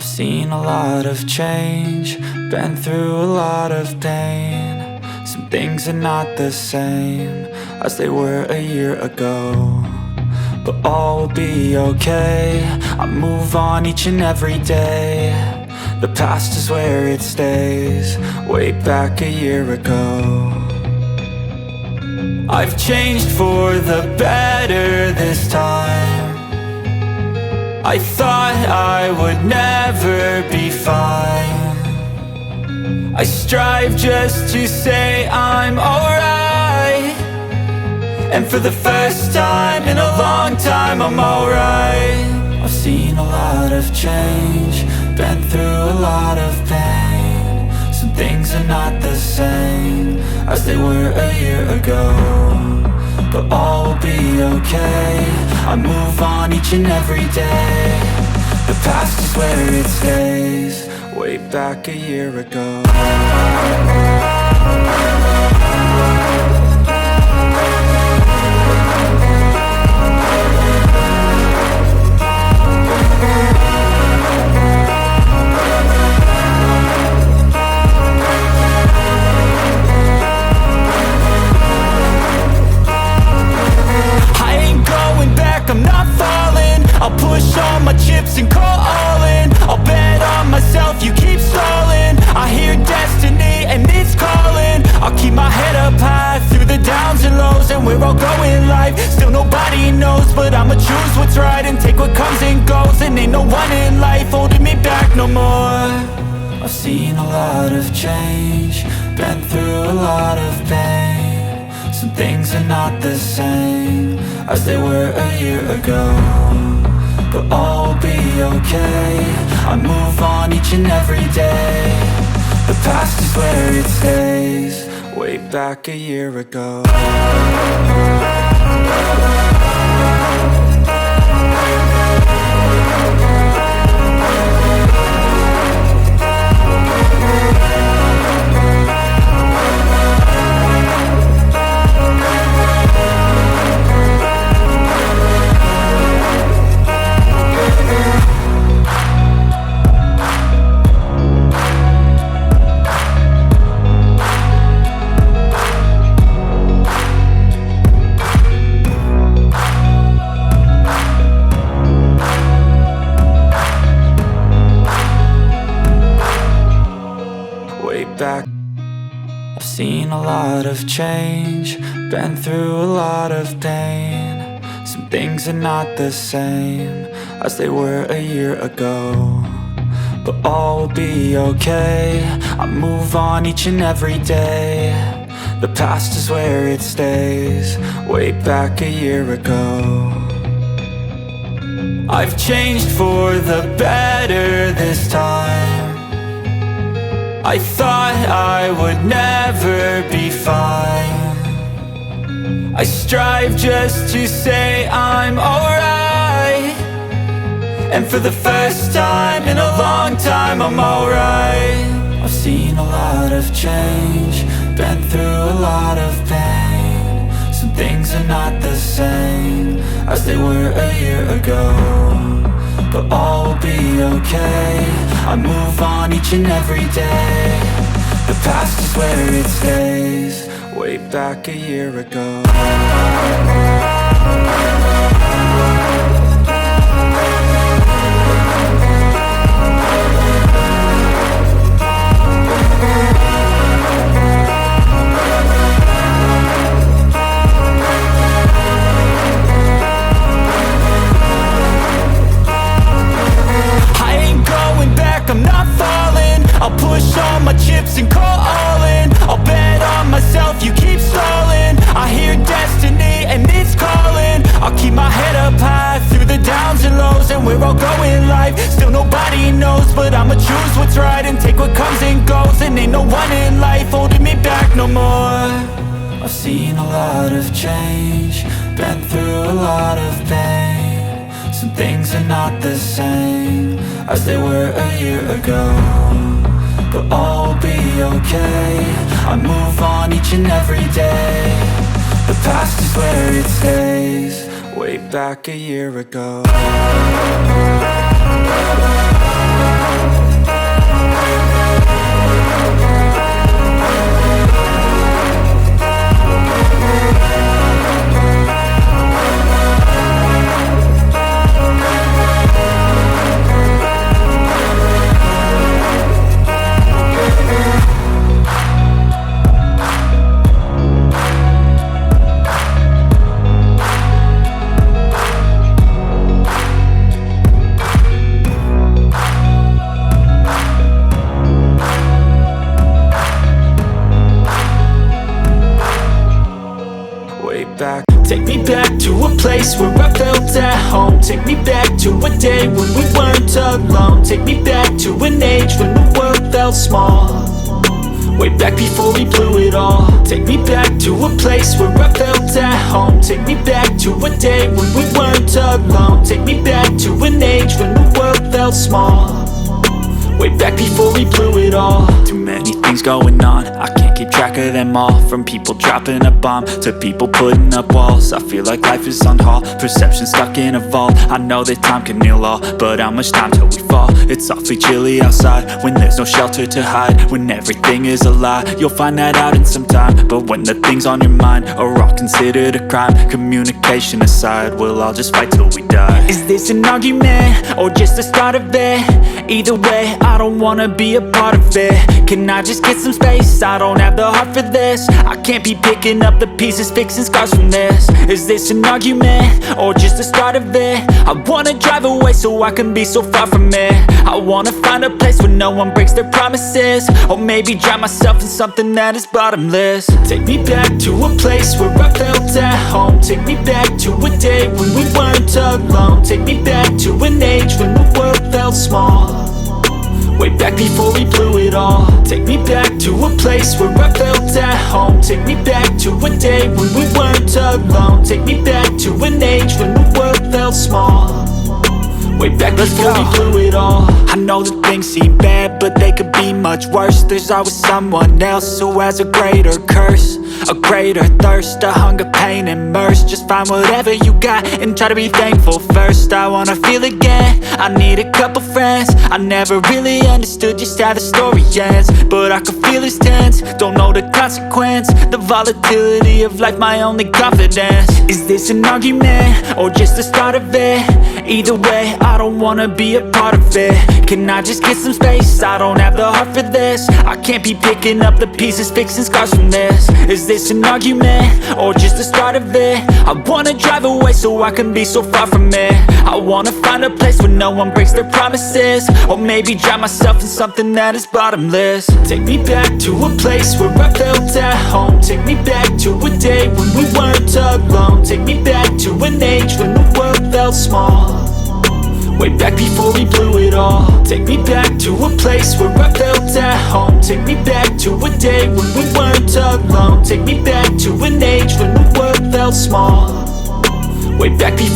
I've seen a lot of change, been through a lot of pain. Some things are not the same as they were a year ago, but all will be okay. I move on each and every day. The past is where it stays, way back a year ago. I've changed for the better this time. I thought I would never be fine. I strive just to say I'm alright, and for the first time in a long time I'm alright. I've seen a lot of change, been through a lot of pain. Some things are not the same as they were a year ago, but all will be okay. I move on each and every day. The past is where it stays, way back a year ago. I'm not falling, I'll push all my chips and call all in. I'll bet on myself, you keep stalling. I hear destiny and it's calling. I'll keep my head up high through the downs and lows, and we're all going life. Still nobody knows, but I'ma choose what's right and take what comes and goes. And ain't no one in life holding me back no more. I've seen a lot of change, been through a lot of pain. Some things are not the same as they were a year ago, but all will be okay. I move on each and every day. The past is where it stays, way back a year ago. Back. I've seen a lot of change, been through a lot of pain. Some things are not the same as they were a year ago, but all will be okay. I move on each and every day. The past is where it stays, way back a year ago. I've changed for the better this time. I thought I would never be fine. I strive just to say I'm alright, and for the first time in a long time I'm alright. I've seen a lot of change, been through a lot of pain. Some things are not the same as they were a year ago, but all will be okay. I move on each and every day. The past is where it stays, way back a year ago. I'm not falling, I'll push all my chips and call all in. I'll bet on myself, you keep stalling. I hear destiny and it's calling. I'll keep my head up high through the downs and lows, and we're all going life. Still nobody knows, but I'ma choose what's right and take what comes and goes. And ain't no one in life holding me back no more. I've seen a lot of change, been through a lot of pain. Some things are not the same as they were a year ago, but all will be okay. I move on each and every day. The past is where it stays, way back a year ago. place where I felt at home. Take me back to a day when we weren't alone. Take me back to an age when the world felt small, way back before we blew it all. Take me back to a place where I felt at home. Take me back to a day when we weren't alone. Take me back to an age when the world felt small, way back before we blew it all. Too many things going on, I can't keep track of them all. From people dropping a bomb to people putting up walls. I feel like life is on hold, perception stuck in a vault. I know that time can heal all, but how much time till we fall? It's awfully chilly outside when there's no shelter to hide. When everything is a lie, you'll find that out in some time. But when the things on your mind are all considered a crime, communication aside, we'll all just fight till we die. Is this an argument or just the start of it? Either way, I don't wanna be a part of it. Can I just get some space? I don't have the heart for this. I can't be picking up the pieces, fixing scars from this. Is this an argument or just the start of it? I wanna drive away so I can be so far from it. I wanna find a place where no one breaks their promises, or maybe drown myself in something that is bottomless. Take me back to a place where I felt at home. Take me back to a day when we weren't alone. Take me back to an age when the world felt small, way back before we blew it all. Take me back to a place where I felt at home. Take me back to a day when we weren't alone. Take me back to an age when the world felt small, way back before we blew it all. I know that things seem bad, but they could be much worse. There's always someone else who has a greater curse, a greater thirst, a hunger, pain, and mercy. Just find whatever you got and try to be thankful first. I wanna feel again, I need a couple friends. I never really understood just how the story ends, but I can feel it's tense, don't know the consequence. The volatility of life, my only confidence. Is this an argument or just the start of it? Either way, I don't wanna be a part of it. Can I just get some space? I don't have the heart for this. I can't be picking up the pieces, fixing scars from this. Is this an argument or just the start of it? I wanna drive away so I can be so far from it. I wanna find a place where no one breaks their promises, or maybe drown myself in something that is bottomless. Take me back to a place where I felt at home. Take me back to a day when we weren't alone. Take me back to an age when the world felt small, way back before we blew it all. Take me back to a place where I felt at home. Take me back to a day when we weren't alone. Take me back to an age when the world felt small, way back before